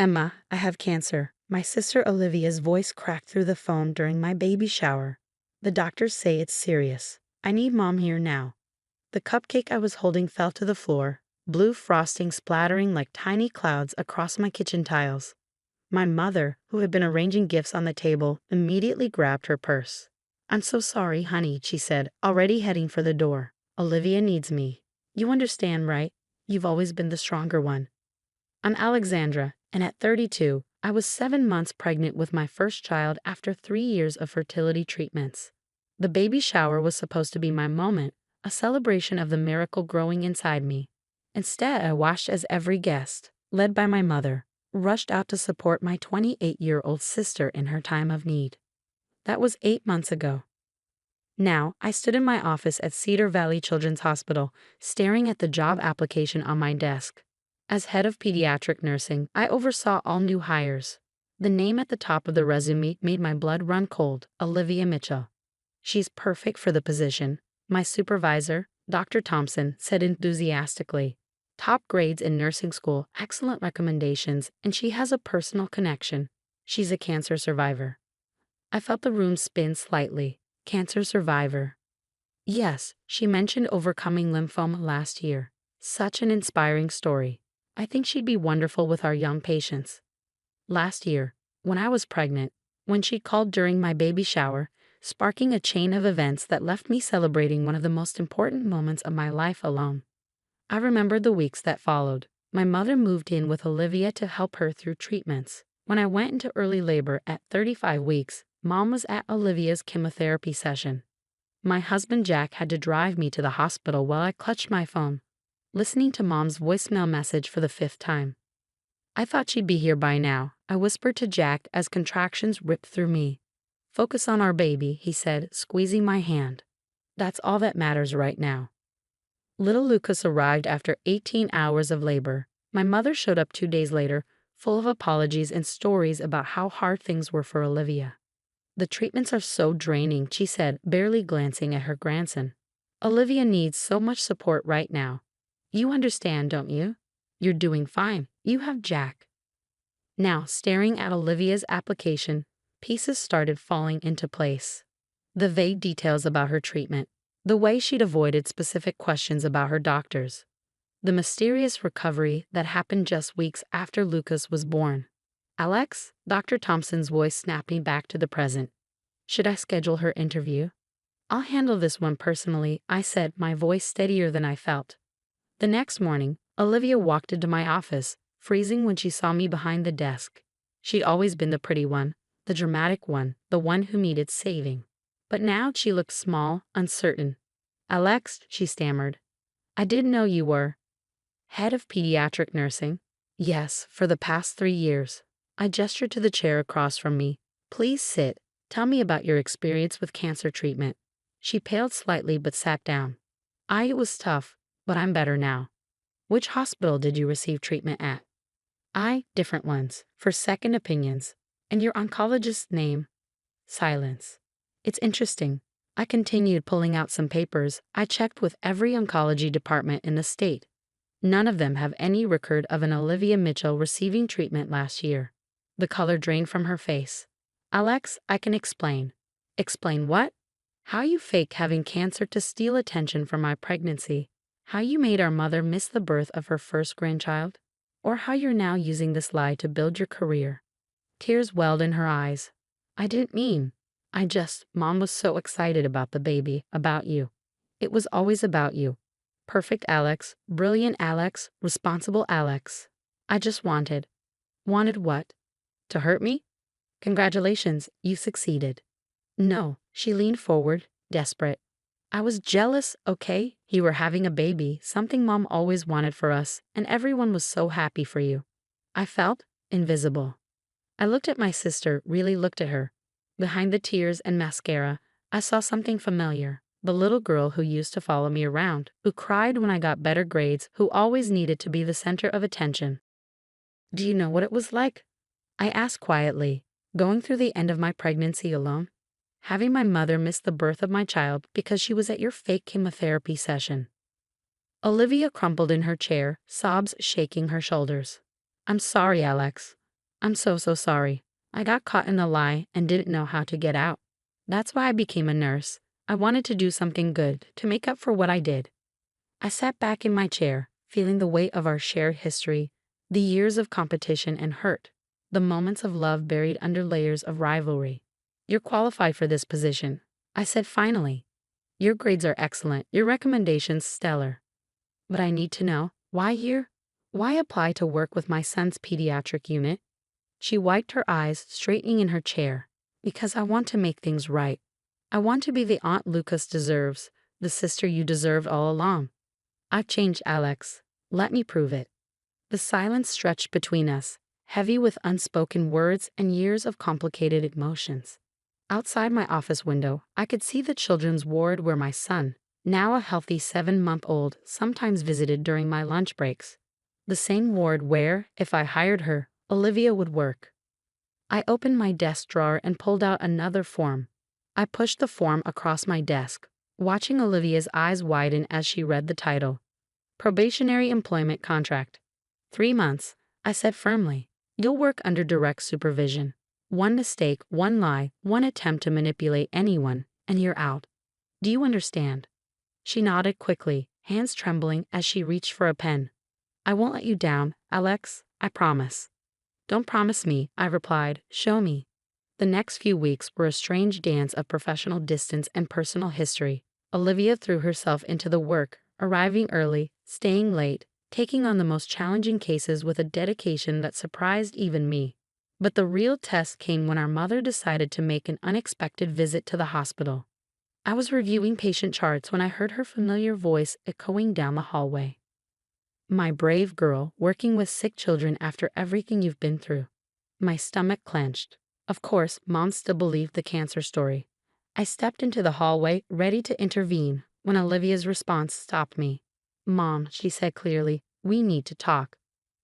Emma, I have cancer. My sister Olivia's voice cracked through the phone during my baby shower. The doctors say it's serious. I need Mom here now. The cupcake I was holding fell to the floor, blue frosting splattering like tiny clouds across my kitchen tiles. My mother, who had been arranging gifts on the table, immediately grabbed her purse. "I'm so sorry, honey," she said, already heading for the door. "Olivia needs me. You understand, right? You've always been the stronger one." I'm Alexandra, and at 32, I was 7 months pregnant with my first child after 3 years of fertility treatments. The baby shower was supposed to be my moment, a celebration of the miracle growing inside me. Instead, I watched as every guest, led by my mother, rushed out to support my 28-year-old sister in her time of need. That was 8 months ago. Now, I stood in my office at Cedar Valley Children's Hospital, staring at the job application on my desk. As head of pediatric nursing, I oversaw all new hires. The name at the top of the resume made my blood run cold: Olivia Mitchell. "She's perfect for the position," my supervisor, Dr. Thompson, said enthusiastically. "Top grades in nursing school, excellent recommendations, and she has a personal connection. She's a cancer survivor." I felt the room spin slightly. Cancer survivor. Yes, she mentioned overcoming lymphoma last year. Such an inspiring story. I think she'd be wonderful with our young patients. Last year, when I was pregnant, when she called during my baby shower, sparking a chain of events that left me celebrating one of the most important moments of my life alone. I remembered the weeks that followed. My mother moved in with Olivia to help her through treatments. When I went into early labor at 35 weeks, Mom was at Olivia's chemotherapy session. My husband Jack had to drive me to the hospital while I clutched my phone, listening to Mom's voicemail message for the 5th time. "I thought she'd be here by now," I whispered to Jack as contractions ripped through me. "Focus on our baby," he said, squeezing my hand. "That's all that matters right now." Little Lucas arrived after 18 hours of labor. My mother showed up 2 days later, full of apologies and stories about how hard things were for Olivia. "The treatments are so draining," she said, barely glancing at her grandson. "Olivia needs so much support right now. You understand, don't you? You're doing fine. You have Jack." Now, staring at Olivia's application, pieces started falling into place. The vague details about her treatment, the way she'd avoided specific questions about her doctors, the mysterious recovery that happened just weeks after Lucas was born. "Alex?" Dr. Thompson's voice snapped me back to the present. "Should I schedule her interview?" "I'll handle this one personally," I said, my voice steadier than I felt. The next morning, Olivia walked into my office, freezing when she saw me behind the desk. She'd always been the pretty one, the dramatic one, the one who needed saving. But now she looked small, uncertain. "Alex," she stammered. "I didn't know you were head of pediatric nursing." "Yes, for the past 3 years." I gestured to the chair across from me. "Please sit. Tell me about your experience with cancer treatment." She paled slightly but sat down. "It was tough, but I'm better now." "Which hospital did you receive treatment at?" Different ones, for second opinions." "And your oncologist's name?" Silence. "It's interesting." I continued pulling out some papers. I checked with every oncology department in the state. None of them have any record of an Olivia Mitchell receiving treatment last year. The color drained from her face. "Alex, I can explain." "Explain what?" "How you faked having cancer to steal attention from my pregnancy. How you made our mother miss the birth of her first grandchild. Or how you're now using this lie to build your career." Tears welled in her eyes. "I didn't mean. Mom was so excited about the baby, about you. It was always about you. Perfect Alex, brilliant Alex, responsible Alex. I just wanted." "Wanted what? To hurt me?" "Congratulations, you succeeded." "No," she leaned forward, desperate. "I was jealous, okay? You were having a baby, something Mom always wanted for us, and everyone was so happy for you." I felt invisible. I looked at my sister, really looked at her. Behind the tears and mascara, I saw something familiar. The little girl who used to follow me around, who cried when I got better grades, who always needed to be the center of attention. "Do you know what it was like?" I asked quietly, going through the end of my pregnancy alone. Having my mother miss the birth of my child because she was at your fake chemotherapy session. Olivia crumpled in her chair, sobs shaking her shoulders. "I'm sorry, Alex. I'm so sorry. I got caught in a lie and didn't know how to get out. That's why I became a nurse. I wanted to do something good to make up for what I did. I sat back in my chair, feeling the weight of our shared history, the years of competition and hurt, the moments of love buried under layers of rivalry. You're qualified for this position, I said finally. Your grades are excellent, your recommendations stellar. But I need to know, why here? Why apply to work with my son's pediatric unit? She wiped her eyes, straightening in her chair. Because I want to make things right. I want to be the aunt Lucas deserves, the sister you deserved all along. I've changed, Alex. Let me prove it. The silence stretched between us, heavy with unspoken words and years of complicated emotions. Outside my office window, I could see the children's ward where my son, now a healthy 7-month-old, sometimes visited during my lunch breaks. The same ward where, if I hired her, Olivia would work. I opened my desk drawer and pulled out another form. I pushed the form across my desk, watching Olivia's eyes widen as she read the title. Probationary employment contract. 3 months, I said firmly. You'll work under direct supervision. One mistake, one lie, one attempt to manipulate anyone, and you're out. Do you understand? She nodded quickly, hands trembling as she reached for a pen. I won't let you down, Alex, I promise. Don't promise me, I replied, show me. The next few weeks were a strange dance of professional distance and personal history. Olivia threw herself into the work, arriving early, staying late, taking on the most challenging cases with a dedication that surprised even me. But the real test came when our mother decided to make an unexpected visit to the hospital. I was reviewing patient charts when I heard her familiar voice echoing down the hallway. My brave girl, working with sick children after everything you've been through. My stomach clenched. Of course, Mom still believed the cancer story. I stepped into the hallway, ready to intervene, when Olivia's response stopped me. Mom, she said clearly, we need to talk.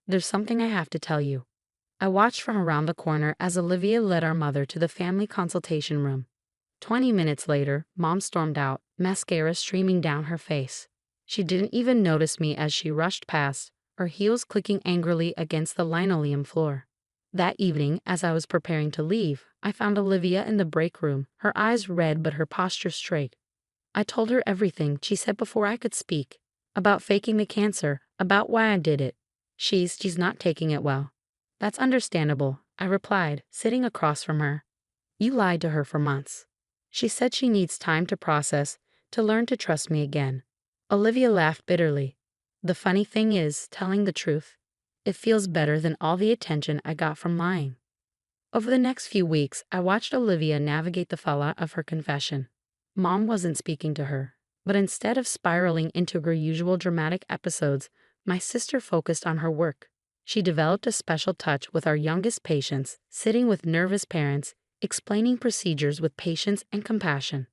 There's something I have to tell you. I watched from around the corner as Olivia led our mother to the family consultation room. 20 minutes later, Mom stormed out, mascara streaming down her face. She didn't even notice me as she rushed past, her heels clicking angrily against the linoleum floor. That evening, as I was preparing to leave, I found Olivia in the break room, her eyes red but her posture straight. I told her everything, she said before I could speak. About faking the cancer, about why I did it. She's not taking it well. That's understandable, I replied, sitting across from her. You lied to her for months. She said she needs time to process, to learn to trust me again. Olivia laughed bitterly. The funny thing is, telling the truth, it feels better than all the attention I got from lying. Over the next few weeks, I watched Olivia navigate the fallout of her confession. Mom wasn't speaking to her, but instead of spiraling into her usual dramatic episodes, my sister focused on her work. She developed a special touch with our youngest patients, sitting with nervous parents, explaining procedures with patience and compassion.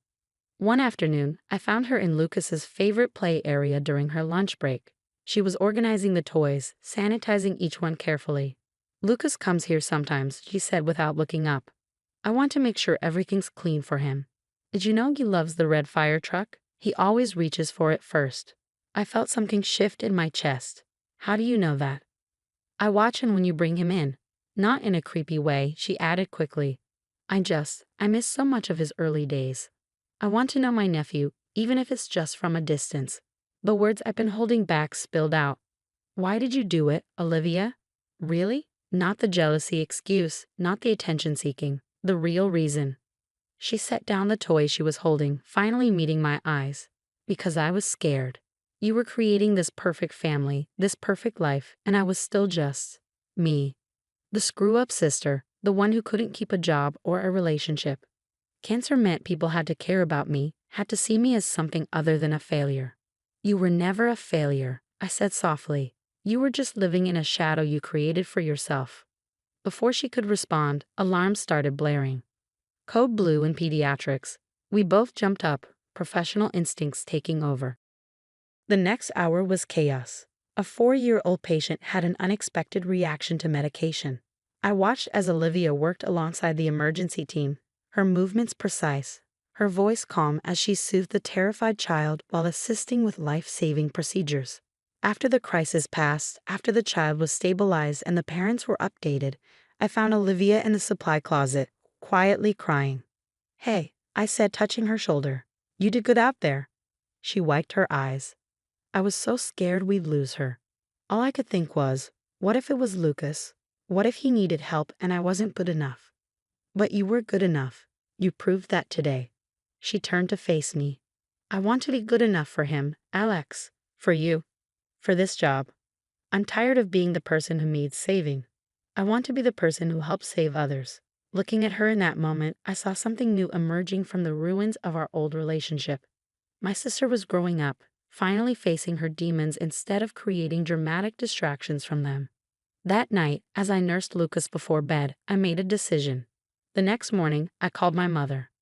One afternoon, I found her in Lucas's favorite play area during her lunch break. She was organizing the toys, sanitizing each one carefully. Lucas comes here sometimes, she said without looking up. I want to make sure everything's clean for him. Did you know he loves the red fire truck? He always reaches for it first. I felt something shift in my chest. How do you know that? I watch him when you bring him in. Not in a creepy way, she added quickly. I miss so much of his early days. I want to know my nephew, even if it's just from a distance. The words I've been holding back spilled out. Why did you do it, Olivia? Really? Not the jealousy excuse, not the attention seeking, the real reason. She set down the toy she was holding, finally meeting my eyes. Because I was scared. You were creating this perfect family, this perfect life, and I was still just me. The screw-up sister, the one who couldn't keep a job or a relationship. Cancer meant people had to care about me, had to see me as something other than a failure. You were never a failure, I said softly. You were just living in a shadow you created for yourself. Before she could respond, alarms started blaring. Code blue in pediatrics. We both jumped up, professional instincts taking over. The next hour was chaos. A 4-year-old patient had an unexpected reaction to medication. I watched as Olivia worked alongside the emergency team, her movements precise, her voice calm as she soothed the terrified child while assisting with life-saving procedures. After the crisis passed, after the child was stabilized and the parents were updated, I found Olivia in the supply closet, quietly crying. Hey, I said, touching her shoulder. You did good out there. She wiped her eyes. I was so scared we'd lose her. All I could think was, what if it was Lucas? What if he needed help and I wasn't good enough? But you were good enough. You proved that today. She turned to face me. I want to be good enough for him, Alex. For you. For this job. I'm tired of being the person who needs saving. I want to be the person who helps save others. Looking at her in that moment, I saw something new emerging from the ruins of our old relationship. My sister was growing up, finally facing her demons instead of creating dramatic distractions from them. That night, as I nursed Lucas before bed, I made a decision. The next morning, I called my mother.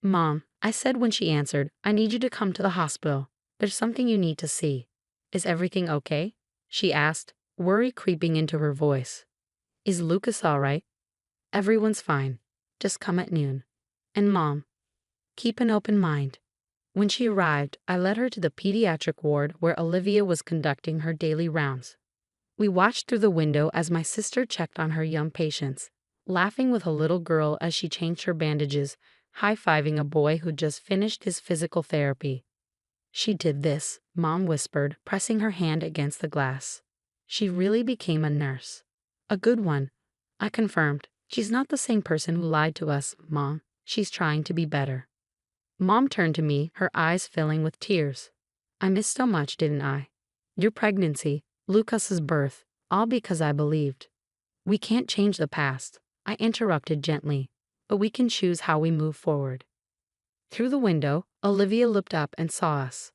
Mom, I said when she answered, I need you to come to the hospital. There's something you need to see. Is everything okay? She asked, worry creeping into her voice. Is Lucas all right? Everyone's fine. Just come at noon. And Mom, keep an open mind. When she arrived, I led her to the pediatric ward where Olivia was conducting her daily rounds. We watched through the window as my sister checked on her young patients, laughing with a little girl as she changed her bandages, high-fiving a boy who just finished his physical therapy. She did this, Mom whispered, pressing her hand against the glass. She really became a nurse. A good one, I confirmed. She's not the same person who lied to us, Mom. She's trying to be better. Mom turned to me, her eyes filling with tears. I missed so much, didn't I? Your pregnancy, Lucas's birth, all because I believed. We can't change the past, I interrupted gently, but we can choose how we move forward. Through the window, Olivia looked up and saw us.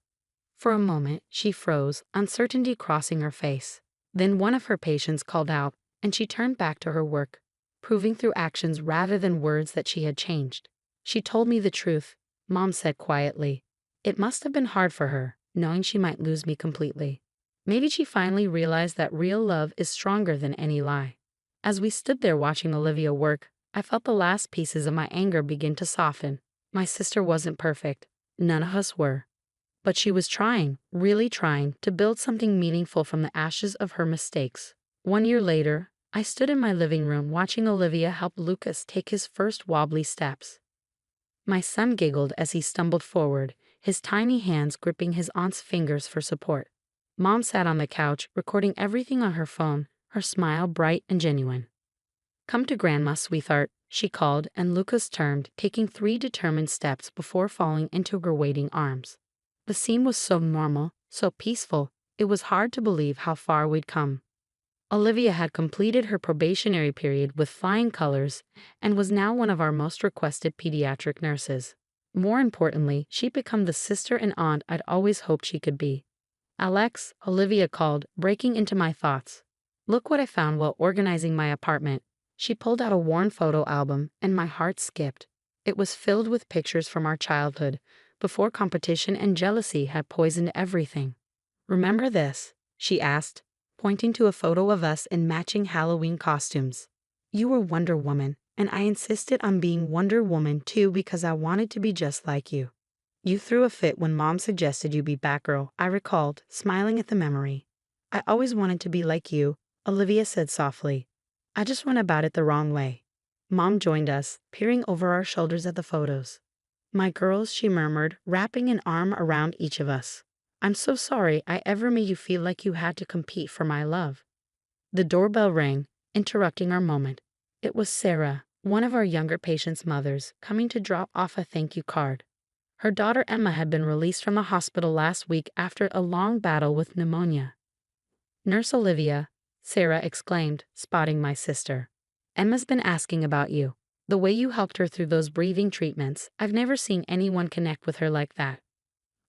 For a moment, she froze, uncertainty crossing her face. Then one of her patients called out, and she turned back to her work, proving through actions rather than words that she had changed. She told me the truth, Mom said quietly. It must have been hard for her, knowing she might lose me completely. Maybe she finally realized that real love is stronger than any lie. As we stood there watching Olivia work, I felt the last pieces of my anger begin to soften. My sister wasn't perfect. None of us were. But she was trying, really trying, to build something meaningful from the ashes of her mistakes. 1 year later, I stood in my living room watching Olivia help Lucas take his first wobbly steps. My son giggled as he stumbled forward, his tiny hands gripping his aunt's fingers for support. Mom sat on the couch, recording everything on her phone, her smile bright and genuine. Come to Grandma, sweetheart, she called, and Lucas turned, taking 3 determined steps before falling into her waiting arms. The scene was so normal, so peaceful, it was hard to believe how far we'd come. Olivia had completed her probationary period with flying colors and was now one of our most requested pediatric nurses. More importantly, she'd become the sister and aunt I'd always hoped she could be. Alex, Olivia called, breaking into my thoughts. Look what I found while organizing my apartment. She pulled out a worn photo album, and my heart skipped. It was filled with pictures from our childhood, before competition and jealousy had poisoned everything. Remember this? She asked, pointing to a photo of us in matching Halloween costumes. You were Wonder Woman, and I insisted on being Wonder Woman too because I wanted to be just like you. You threw a fit when Mom suggested you be Batgirl, I recalled, smiling at the memory. I always wanted to be like you, Olivia said softly. I just went about it the wrong way. Mom joined us, peering over our shoulders at the photos. My girls, she murmured, wrapping an arm around each of us. I'm so sorry I ever made you feel like you had to compete for my love. The doorbell rang, interrupting our moment. It was Sarah, one of our younger patients' mothers, coming to drop off a thank you card. Her daughter Emma had been released from the hospital last week after a long battle with pneumonia. Nurse Olivia, Sarah exclaimed, spotting my sister. Emma's been asking about you. The way you helped her through those breathing treatments, I've never seen anyone connect with her like that.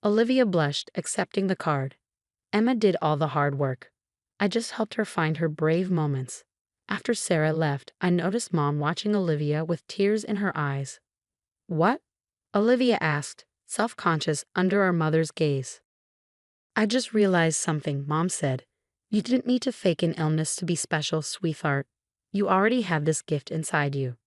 Olivia blushed, accepting the card. Emma did all the hard work. I just helped her find her brave moments. After Sarah left, I noticed Mom watching Olivia with tears in her eyes. What? Olivia asked, self-conscious under our mother's gaze. I just realized something, Mom said. You didn't need to fake an illness to be special, sweetheart. You already have this gift inside you.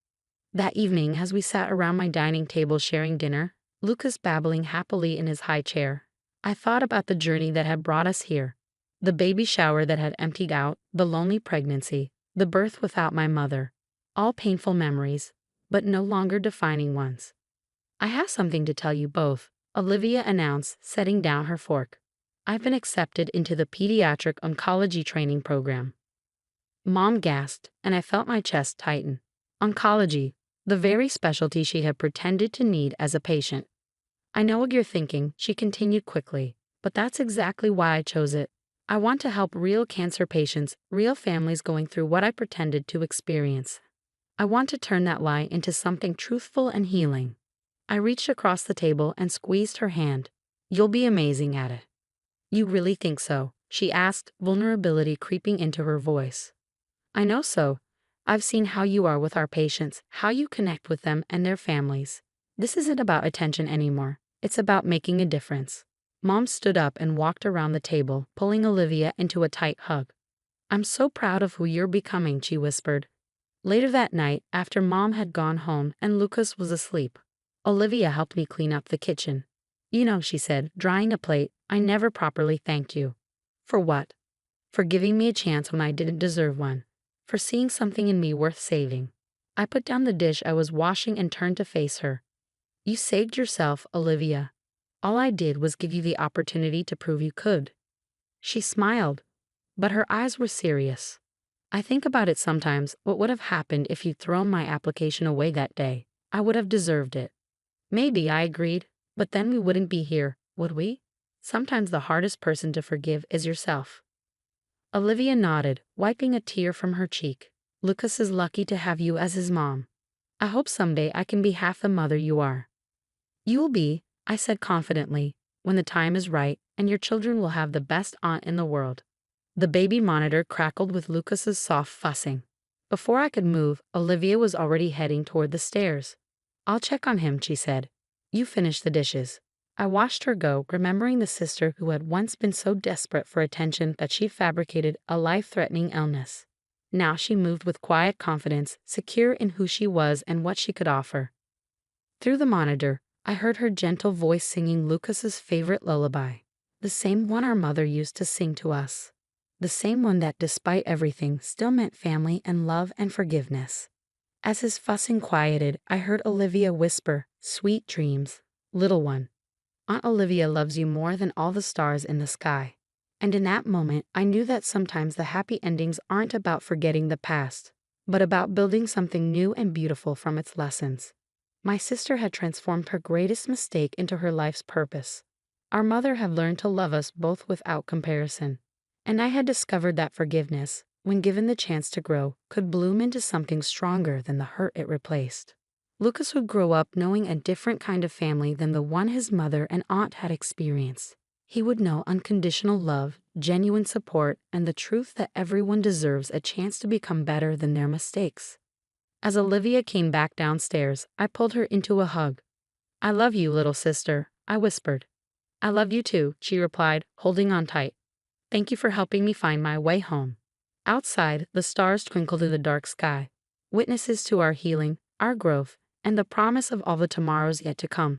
That evening, as we sat around my dining table sharing dinner, Lucas babbling happily in his high chair, I thought about the journey that had brought us here. The baby shower that had emptied out, the lonely pregnancy, the birth without my mother. all painful memories, but no longer defining ones. I have something to tell you both, Olivia announced, setting down her fork. I've been accepted into the pediatric oncology training program. Mom gasped, and I felt my chest tighten. Oncology, the very specialty she had pretended to need as a patient. I know what you're thinking, she continued quickly, but that's exactly why I chose it. I want to help real cancer patients, real families going through what I pretended to experience. I want to turn that lie into something truthful and healing. I reached across the table and squeezed her hand. You'll be amazing at it. You really think so? She asked, vulnerability creeping into her voice. I know so. I've seen how you are with our patients, how you connect with them and their families. This isn't about attention anymore. It's about making a difference. Mom stood up and walked around the table, pulling Olivia into a tight hug. I'm so proud of who you're becoming, she whispered. Later that night, after Mom had gone home and Lucas was asleep, Olivia helped me clean up the kitchen. You know, she said, drying a plate, I never properly thanked you. For what? For giving me a chance when I didn't deserve one. For seeing something in me worth saving. I put down the dish I was washing and turned to face her. You saved yourself, Olivia. All I did was give you the opportunity to prove you could. She smiled, but her eyes were serious. I think about it sometimes, what would have happened if you'd thrown my application away that day. I would have deserved it. Maybe, I agreed, but then we wouldn't be here, would we? Sometimes the hardest person to forgive is yourself. Olivia nodded, wiping a tear from her cheek. Lucas is lucky to have you as his mom. I hope someday I can be half the mother you are. You will be, I said confidently, when the time is right, and your children will have the best aunt in the world. The baby monitor crackled with Lucas's soft fussing. Before I could move, Olivia was already heading toward the stairs. I'll check on him, she said. You finish the dishes. I watched her go, remembering the sister who had once been so desperate for attention that she fabricated a life-threatening illness. Now she moved with quiet confidence, secure in who she was and what she could offer. Through the monitor, I heard her gentle voice singing Lucas's favorite lullaby, the same one our mother used to sing to us. The same one that, despite everything, still meant family and love and forgiveness. As his fussing quieted, I heard Olivia whisper, "Sweet dreams, little one. Aunt Olivia loves you more than all the stars in the sky." And in that moment, I knew that sometimes the happy endings aren't about forgetting the past, but about building something new and beautiful from its lessons. My sister had transformed her greatest mistake into her life's purpose. Our mother had learned to love us both without comparison. And I had discovered that forgiveness, when given the chance to grow, could bloom into something stronger than the hurt it replaced. Lucas would grow up knowing a different kind of family than the one his mother and aunt had experienced. He would know unconditional love, genuine support, and the truth that everyone deserves a chance to become better than their mistakes. As Olivia came back downstairs, I pulled her into a hug. I love you, little sister, I whispered. I love you too, she replied, holding on tight. Thank you for helping me find my way home. Outside, the stars twinkled in the dark sky, witnesses to our healing, our growth, and the promise of all the tomorrows yet to come.